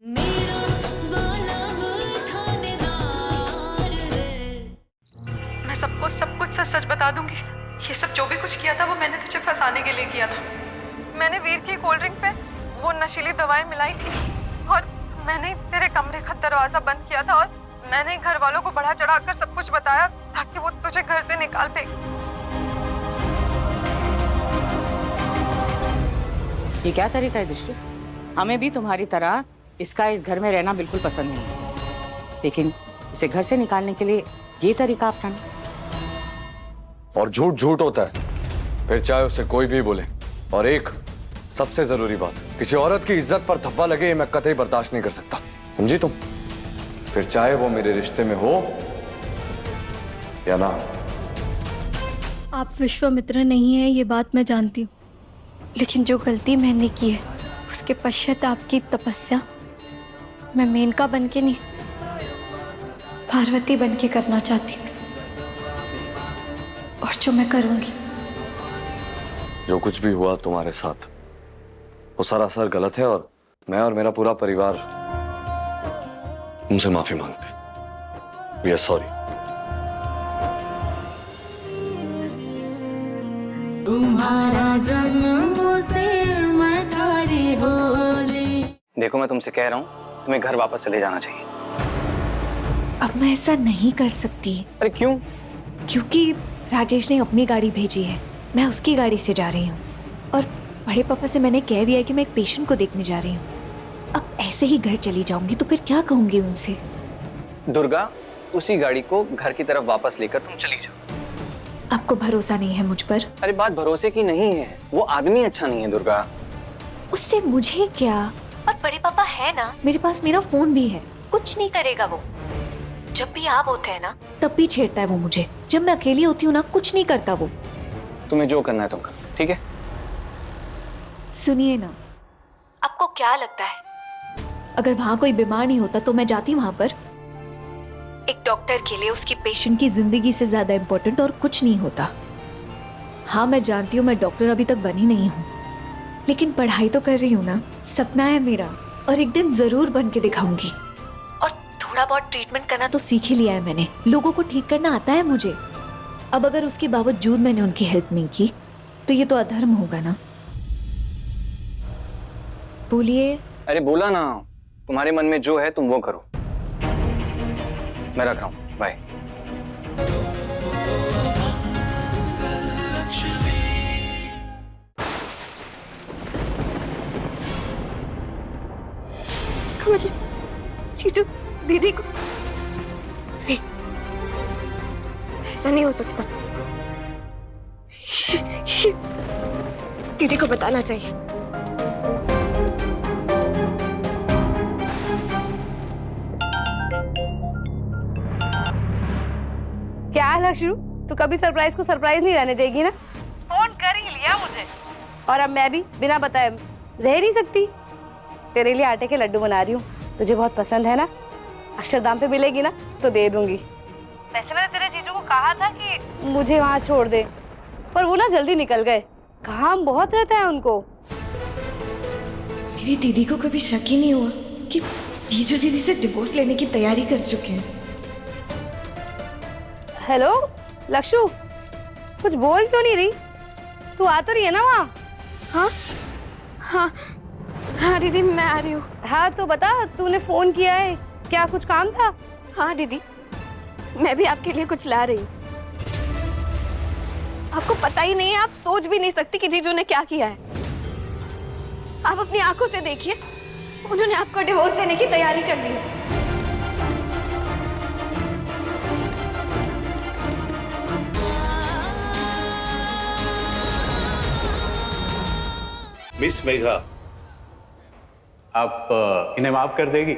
मेरा वाला वो थानेदार है। मैं सबको सब कुछ सच सच बता दूंगी। ये सब जो भी कुछ किया था वो मैंने तुझे फंसाने के लिए किया था। मैंने वीर की कोल्ड ड्रिंक पे वो नशीली दवाएं मिलाई थी और मैंने तेरे कमरे का दरवाजा बंद किया था और मैंने घर वालों को बढ़ा चढ़ाकर सब कुछ बताया ताकि वो तुझे घर से निकाल फेंक। ये क्या तरीका है दृष्टि? हमें भी तुम्हारी तरह इसका इस घर में रहना बिल्कुल पसंद नहीं है, लेकिन इसे घर से निकालने के लिए ये तरीका अपनाना। और झूठ झूठ होता है, फिर चाहे उसे कोई भी बोले। और एक सबसे जरूरी बात, किसी औरत की इज्जत पर धब्बा लगे ये मैं कतई बर्दाश्त नहीं कर सकता, समझी तुम? फिर चाहे वो मेरे रिश्ते में हो या ना। आप विश्वामित्र नहीं है, ये बात मैं जानती हूँ, लेकिन जो गलती मैंने की है उसके पश्चाताप की तपस्या मैं मेनका बन के नहीं, पार्वती बन के करना चाहती हूँ। और जो मैं करूंगी। जो कुछ भी हुआ तुम्हारे साथ वो सरासर गलत है और मैं और मेरा पूरा परिवार तुमसे माफी मांगते हैं। We are sorry. तुम्हारा जन्मों से मैं थारी होली। देखो मैं तुमसे कह रहा हूँ, तुम्हें घर वापस चले जाना चाहिए। अब मैं ऐसा नहीं कर सकती। अरे क्यों? क्योंकि राजेश ने अपनी गाड़ी भेजी है, मैं उसकी गाड़ी से जा रही हूँ और बड़े पापा से मैंने कह दिया है कि मैं एक पेशेंट को देखने जा रही हूँ। अब ऐसे ही घर चली जाऊंगी तो फिर क्या कहूंगी उनसे? दुर्गा, उसी गाड़ी को घर की तरफ वापस लेकर तुम चली जाओ। आपको भरोसा नहीं है मुझ पर? अरे बात भरोसे की नहीं है, वो आदमी अच्छा नहीं है दुर्गा। उससे मुझे क्या? और बड़े पापा है ना, मेरे पास मेरा फोन भी है, कुछ नहीं करेगा वो। जब भी आप होते हैं ना तब भी छेड़ता है वो मुझे, जब मैं अकेली होती हूँ ना कुछ नहीं करता वो। तुम्हें जो करना है तुम करो, ठीक है? सुनिए ना, आपको क्या लगता है अगर वहां कोई बीमार नहीं होता तो मैं जाती वहां पर? एक डॉक्टर के लिए उसकी पेशेंट की जिंदगी से ज्यादा इम्पोर्टेंट और कुछ नहीं होता। हाँ मैं जानती हूँ मैं डॉक्टर अभी तक बनी नहीं हूँ, लेकिन पढ़ाई तो कर रही हूँ ना, सपना है मेरा और एक दिन जरूर बन के दिखाऊंगी। और थोड़ा बहुत ट्रीटमेंट करना तो सीख ही लिया है मैंने, लोगों को ठीक करना आता है मुझे। अब अगर उसके बावजूद मैंने उनकी हेल्प नहीं की तो ये तो अधर्म होगा ना। बोलिए। अरे बोला ना, तुम्हारे मन में जो है तुम वो करो। मैं रख रहा हूँ, बाय। इसका मतलब जीजू दीदी को नहीं, ऐसा नहीं हो सकता। दीदी को बताना चाहिए। क्या है लक्ष्मी, तू कभी सरप्राइज को सरप्राइज नहीं रहने देगी ना? फोन कर ही लिया मुझे और अब मैं भी बिना बताए रह नहीं सकती। तेरे लिए आटे के लड्डू बना रही हूँ, तुझे बहुत पसंद है ना? अक्षरधाम पे मिलेगी ना तो दे दूंगी। वैसे मैंने तेरे जीजू को कहा था कि मुझे वहाँ छोड़ दे, पर वो ना जल्दी निकल गए, काम बहुत रहता है उनको। मेरी दीदी को कभी शक ही नहीं हुआ कि जीजू दीदी से डिवोर्स लेने की तैयारी कर चुके हैं। हेलो लक्ष्मी, कुछ बोल क्यों नहीं रही? तू आ तो रही है ना वहाँ? हाँ हाँ हाँ दीदी मैं आ रही हूँ। हाँ तो बता, तूने फोन किया है, क्या कुछ काम था? हाँ दीदी, मैं भी आपके लिए कुछ ला रही हूँ। आपको पता ही नहीं है, आप सोच भी नहीं सकती कि जीजू ने क्या किया है। आप अपनी आंखों से देखिए, उन्होंने आपको डिवोर्स देने की तैयारी कर ली है। मिस मेघा, आप इन्हें माफ कर देगी?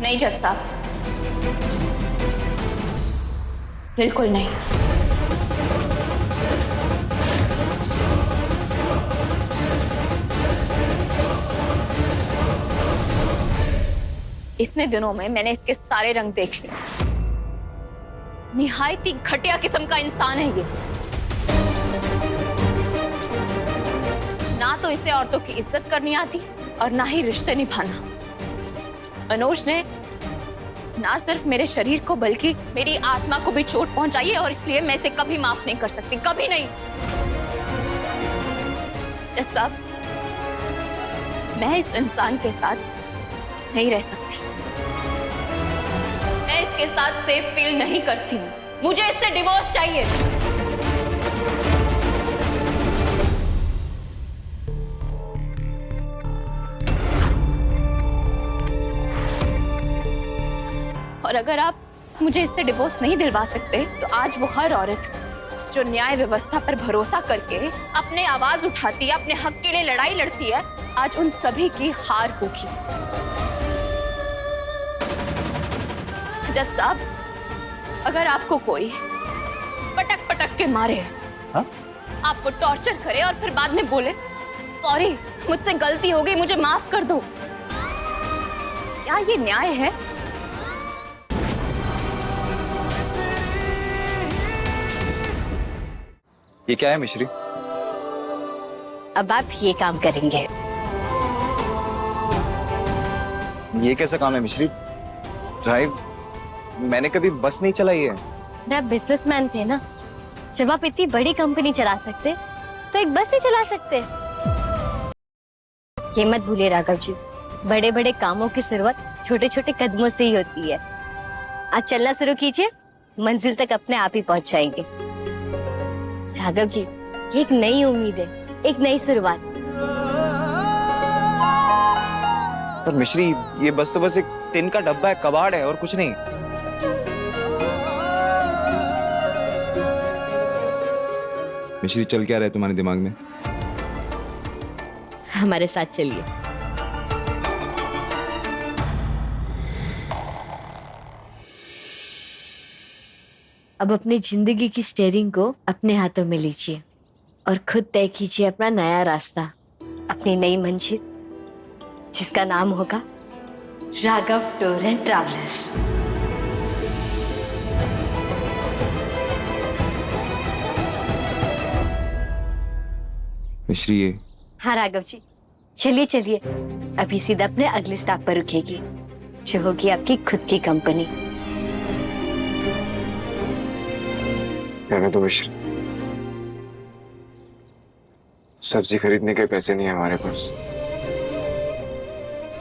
नहीं जज साहब, बिल्कुल नहीं। इतने दिनों में मैंने इसके सारे रंग देख लिए। निहायती घटिया किस्म का इंसान है ये। ना तो इसे औरतों की इज्जत करनी आती और ना ही रिश्ते निभाना। मनोज ने ना सिर्फ मेरे शरीर को बल्कि मेरी आत्मा को भी चोट पहुंचाई है और इसलिए मैं इसे कभी माफ नहीं कर सकती, कभी नहीं। जज साहब, मैं इस इंसान के साथ नहीं रह सकती। मैं इसके साथ सेफ फील नहीं करती हूँ। मुझे इससे डिवोर्स चाहिए। और अगर आप मुझे इससे डिवोर्स नहीं दिलवा सकते तो आज वो हर औरत जो न्याय व्यवस्था पर भरोसा करके अपने आवाज उठाती है, अपने हक के लिए लड़ाई लड़ती है, आज उन सभी की हार होगी। जज साहब, अगर आपको कोई पटक पटक के मारे, हाँ? आपको टॉर्चर करे और फिर बाद में बोले सॉरी मुझसे गलती हो गई, मुझे माफ कर दो, क्या ये न्याय है? ये क्या है मिश्री? अब आप ये काम करेंगे। ये कैसा काम है मिश्री? ड्राइव मैंने कभी बस नहीं चलाई है। आप बिजनेसमैन थे ना, जब आप इतनी बड़ी कंपनी चला सकते तो एक बस नहीं चला सकते। ये मत भूलिए राघव जी, बड़े बड़े कामों की शुरुआत छोटे छोटे कदमों से ही होती है। आज चलना शुरू कीजिए, मंजिल तक अपने आप ही पहुंच जाएंगे। राघव जी, ये एक नई उम्मीद है, एक नई शुरुआत। पर मिश्री, ये बस तो बस एक टिन का डब्बा है, कबाड़ है और कुछ नहीं। मिश्री, चल क्या रहा है तुम्हारे दिमाग में? हमारे साथ चलिए। अब अपनी जिंदगी की स्टीयरिंग को अपने हाथों में लीजिए और खुद तय कीजिए अपना नया रास्ता, अपनी नई मंजिल, जिसका नाम होगा राघव टूर एंड ट्रैवलर्स। मिश्री, ये हाँ राघव जी, चलिए चलिए, अभी सीधा अपने अगले स्टॉप पर रुकेगी, जो होगी आपकी खुद की कंपनी। कहने तो मिश्री, सब्जी खरीदने के पैसे नहीं है हमारे पास,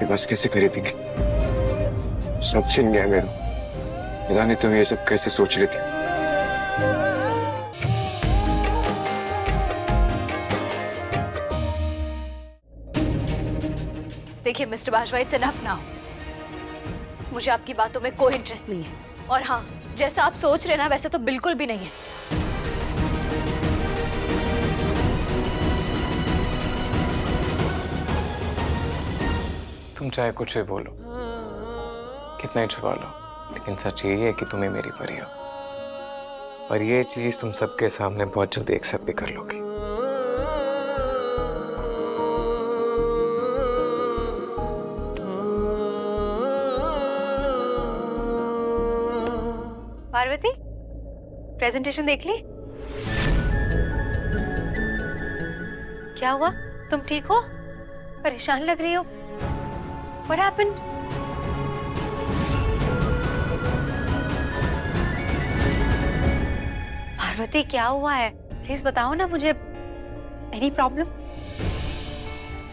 ये बस कैसे खरीदेंगे? सब छिन गया मेरा। जाने तुम ये सब कैसे सोच रही थी? देखिए mister Bajwa, it's enough now. मुझे आपकी बातों में कोई इंटरेस्ट नहीं है, और हाँ, जैसा आप सोच रहे ना वैसे तो बिल्कुल भी नहीं है। तुम चाहे कुछ भी बोलो, कितना ही छुपा लो, लेकिन सच यही है कि तुम्हें मेरी परी हो। और ये चीज तुम सबके सामने बहुत जल्दी एक्सेप्ट भी कर लोगी। पार्वती, प्रेजेंटेशन देख ली? क्या हुआ? तुम ठीक हो? परेशान लग रही हो। What happened? पार्वती, क्या हुआ है? प्लीज बताओ ना मुझे। Any problem?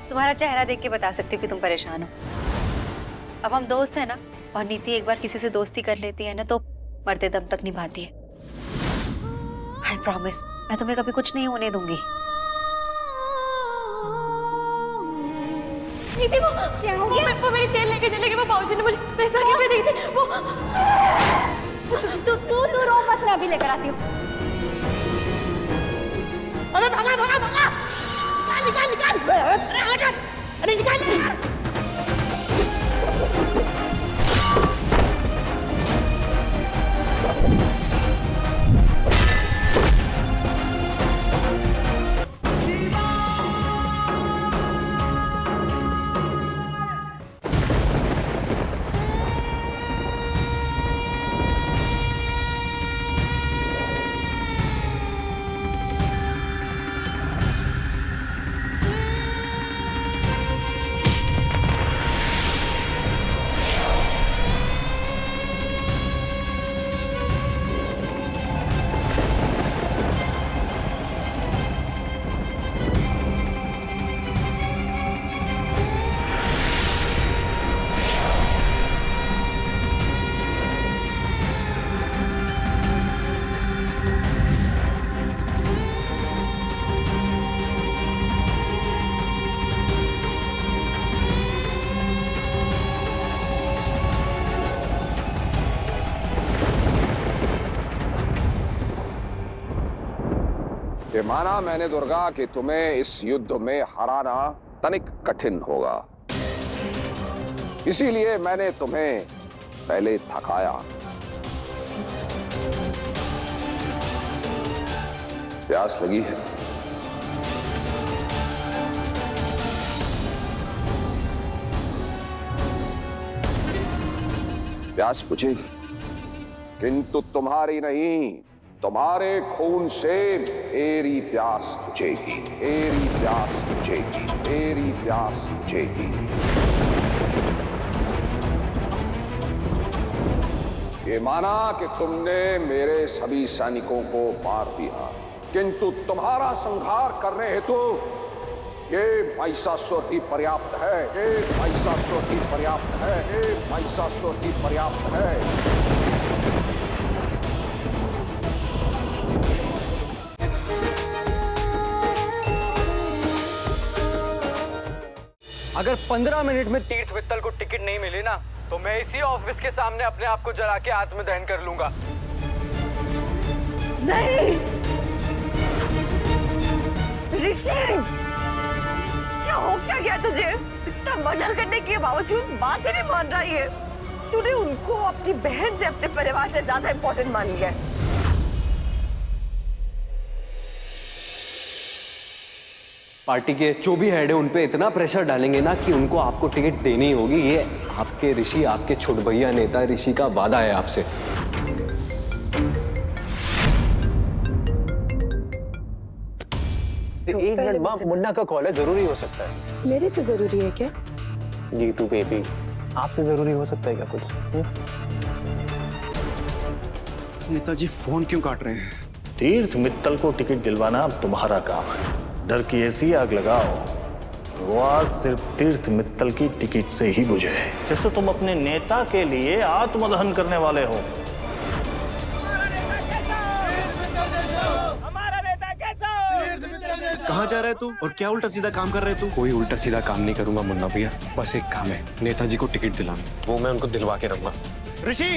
तुम्हारा चेहरा देख के बता सकती हूँ कि तुम परेशान हो। अब हम दोस्त हैं ना, और नीति एक बार किसी से दोस्ती कर लेती है ना तो मरते दम तक निभाती है। आई प्रॉमिस, मैं तुम्हें कभी कुछ नहीं होने दूंगी। नीति, वो मेरी चेन लेके चले गए। वो बाबूजी ने मुझे पैसा क्यों दे दी थी? वो तू रो मत, मैं अभी लेकर आती हूँ। अरे भागा भागा भागा! निकाल निकाल निकाल! अरे निकाल निकाल! कि माना मैंने दुर्गा कि तुम्हें इस युद्ध में हराना तनिक कठिन होगा, इसीलिए मैंने तुम्हें पहले थकाया। प्यास लगी है? प्यास बुझेगी, किंतु तुम्हारी नहीं, तुम्हारे खून से मेरी प्यास बुझेगी, मेरी प्यास बुझेगी, मेरी प्यास बुझेगी। ये माना कि तुमने मेरे सभी सैनिकों को मार दिया, किंतु तुम्हारा संहार करने हेतु ये महिषासुर ही पर्याप्त है, ये महिषासुर ही पर्याप्त है, ये महिषासुर ही पर्याप्त है। अगर 15 मिनट में तीर्थ मित्तल को टिकट नहीं मिली ना, तो मैं इसी ऑफिस के सामने अपने आप को जला के आत्मदहन कर लूंगा। नहीं ऋषि, क्या हो क्या गया तुझे? इतना मना करने के बावजूद बात ही नहीं मान रहा है। तूने उनको अपनी बहन से, अपने परिवार से ज्यादा इंपॉर्टेंट मान लिया है। पार्टी के जो भी हेड है उन पे इतना प्रेशर डालेंगे ना कि उनको आपको टिकट देनी होगी। ये आपके ऋषि, आपके छोट भैया नेता ऋषि का वादा है आपसे। एक मिनट माँ, मुन्ना का कॉल है, जरूरी हो सकता है। मेरे से जरूरी है क्या? जीतू बेबी, आपसे जरूरी हो सकता है क्या कुछ? नेताजी फोन क्यों काट रहे हैं? तीर्थ मित्तल को टिकट दिलवाना अब तुम्हारा काम है। डर की ऐसी आग लगाओ, वो आग सिर्फ तीर्थ मित्तल की टिकट से ही बुझे, जैसे तुम अपने नेता के लिए आत्मदहन करने वाले हो। कहाँ जा रहा है तू और क्या उल्टा सीधा काम कर रहे है तू? कोई उल्टा सीधा काम नहीं करूंगा मुन्ना भैया, बस एक काम है, नेताजी को टिकट दिलाना, वो मैं उनको दिलवा के रहूंगा। ऋषि